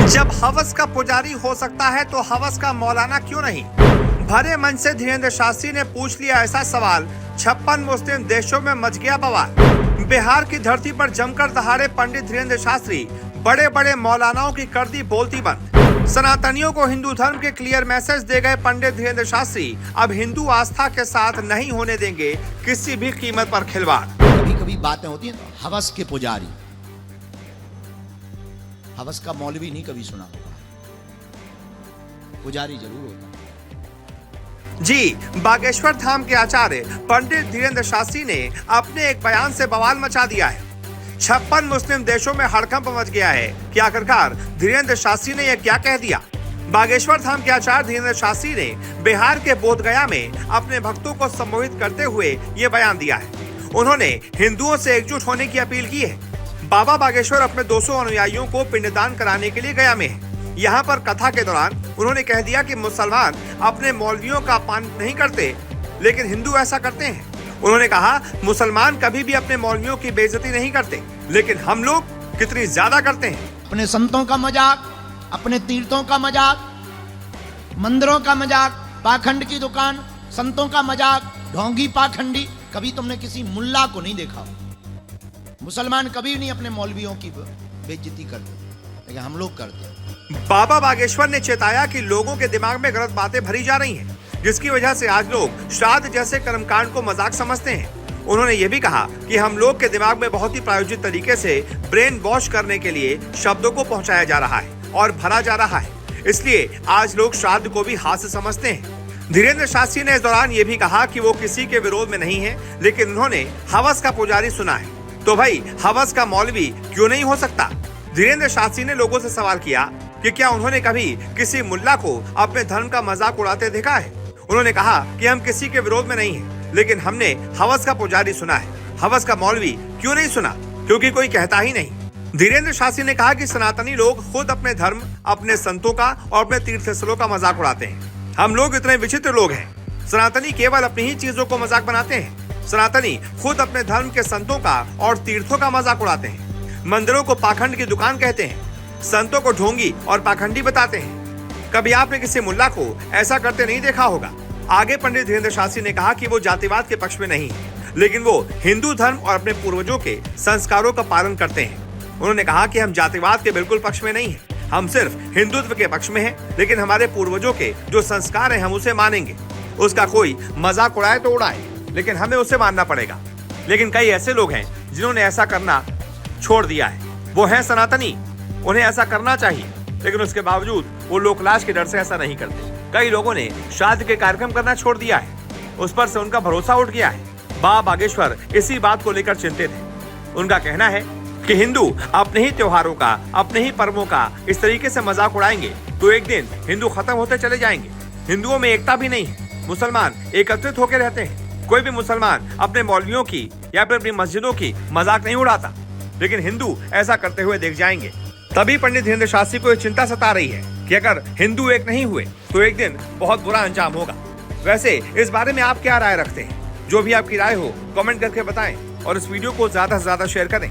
जब हवस का पुजारी हो सकता है तो हवस का मौलाना क्यों नहीं? भरे मन से धीरेन्द्र शास्त्री ने पूछ लिया ऐसा सवाल। 56 मुस्लिम देशों में मच गया बवाल। बिहार की धरती पर जमकर दहाड़े पंडित धीरेन्द्र शास्त्री, बड़े बड़े मौलानाओं की कर दी बोलती बंद। सनातनियों को हिंदू धर्म के क्लियर मैसेज दे गए पंडित धीरेन्द्र शास्त्री, अब हिंदू आस्था के साथ नहीं होने देंगे किसी भी कीमत पर खिलवाड़। कभी कभी बातें होती हैं हवस के पुजारी, हवस का मौलवी नहीं कभी सुना होगा, पुजारी जरूर होता है। जी, बागेश्वर धाम के आचार्य पंडित धीरेन्द्र शास्त्री ने अपने एक बयान से बवाल मचा दिया है। 56 मुस्लिम देशों में हड़कंप मच गया है कि आखिरकार धीरेन्द्र शास्त्री ने यह क्या कह दिया। बागेश्वर धाम के आचार्य धीरेन्द्र शास्त्री ने बिहार के बोधगया में अपने भक्तों को संबोधित करते हुए ये बयान दिया है। उन्होंने हिंदुओं से एकजुट होने की अपील की है। बाबा बागेश्वर अपने 200 अनुयायियों को पिंडदान कराने के लिए गया में है। यहाँ पर कथा के दौरान उन्होंने कह दिया कि मुसलमान अपने मौलवियों का अपमान नहीं करते, लेकिन हिंदू ऐसा करते हैं। उन्होंने कहा मुसलमान कभी भी अपने मौलवियों की बेइज्जती नहीं करते, लेकिन हम लोग कितनी ज्यादा करते हैं। अपने संतों का मजाक, अपने तीर्थों का मजाक, मंदिरों का मजाक, पाखंड की दुकान, संतों का मजाक, ढोंगी पाखंडी। कभी तुमने किसी मुल्ला को नहीं देखा। मुसलमान कभी नहीं अपने मौलवियों की बेइज्जती करते, लेकिन हम लोग करते हैं। बाबा बागेश्वर ने चेताया कि लोगों के दिमाग में गलत बातें भरी जा रही हैं, जिसकी वजह से आज लोग श्राद्ध जैसे कर्मकांड को मजाक समझते हैं। उन्होंने ये भी कहा कि हम लोग के दिमाग में बहुत ही प्रायोजित तरीके से ब्रेन वॉश करने के लिए शब्दों को पहुंचाया जा रहा है और भरा जा रहा है, इसलिए आज लोग श्राद्ध को भी हास्य समझते हैं। धीरेन्द्र शास्त्री ने इस दौरान ये भी कहा कि वो किसी के विरोध में नहीं है, लेकिन उन्होंने हवस का पुजारी सुना है, तो भाई हवस का मौलवी क्यों नहीं हो सकता। धीरेन्द्र शास्त्री ने लोगों से सवाल किया कि क्या उन्होंने कभी किसी मुल्ला को अपने धर्म का मजाक उड़ाते देखा है। उन्होंने कहा कि हम किसी के विरोध में नहीं हैं, लेकिन हमने हवस का पुजारी सुना है। हवस का मौलवी क्यों नहीं सुना, क्योंकि कोई कहता ही नहीं। धीरेन्द्र शास्त्री ने कहा कि सनातनी लोग खुद अपने धर्म, अपने संतों का और अपने तीर्थ स्थलों का मजाक उड़ाते हैं। हम लोग इतने विचित्र लोग हैं। सनातनी केवल अपनी ही चीजों को मजाक बनाते हैं। सनातनी खुद अपने धर्म के संतों का और तीर्थों का मजाक उड़ाते हैं। मंदिरों को पाखंड की दुकान कहते हैं, संतों को ढोंगी और पाखंडी बताते हैं। कभी आपने किसी मुल्ला को ऐसा करते नहीं देखा होगा। आगे पंडित धीरेन्द्र शास्त्री ने कहा कि वो जातिवाद के पक्ष में नहीं है, लेकिन वो हिंदू धर्म और अपने पूर्वजों के संस्कारों का पालन करते हैं। उन्होंने कहा कि हम जातिवाद के बिल्कुल पक्ष में नहीं है, हम सिर्फ हिंदुत्व के पक्ष में हैं, लेकिन हमारे पूर्वजों के जो संस्कार हैं हम उसे मानेंगे। उसका कोई मजाक उड़ाए तो उड़ाए, लेकिन हमें उसे मानना पड़ेगा। लेकिन कई ऐसे लोग हैं जिन्होंने ऐसा करना छोड़ दिया है। वो हैं सनातनी, उन्हें ऐसा करना चाहिए, लेकिन उसके बावजूद वो लोकलाज के डर से ऐसा नहीं करते। कई लोगों ने श्राद्ध के कार्यक्रम करना छोड़ दिया है, उस पर से उनका भरोसा उठ गया है। बाबा बागेश्वर इसी बात को लेकर चिंतित है। उनका कहना है कि हिंदू अपने ही त्योहारों का, अपने ही पर्वों का इस तरीके से मजाक उड़ाएंगे तो एक दिन हिंदू खत्म होते चले जाएंगे। हिंदुओं में एकता भी नहीं है, मुसलमान एकत्रित होकर रहते हैं। कोई भी मुसलमान अपने मौलवियों की या फिर अपनी मस्जिदों की मजाक नहीं उड़ाता, लेकिन हिंदू ऐसा करते हुए देख जाएंगे। तभी पंडित धीरेन्द्र शास्त्री को चिंता सता रही है कि अगर हिंदू एक नहीं हुए तो एक दिन बहुत बुरा अंजाम होगा। वैसे इस बारे में आप क्या राय रखते हैं? जो भी आपकी राय हो कमेंट करके बताएं और इस वीडियो को ज्यादा से ज्यादा शेयर करें।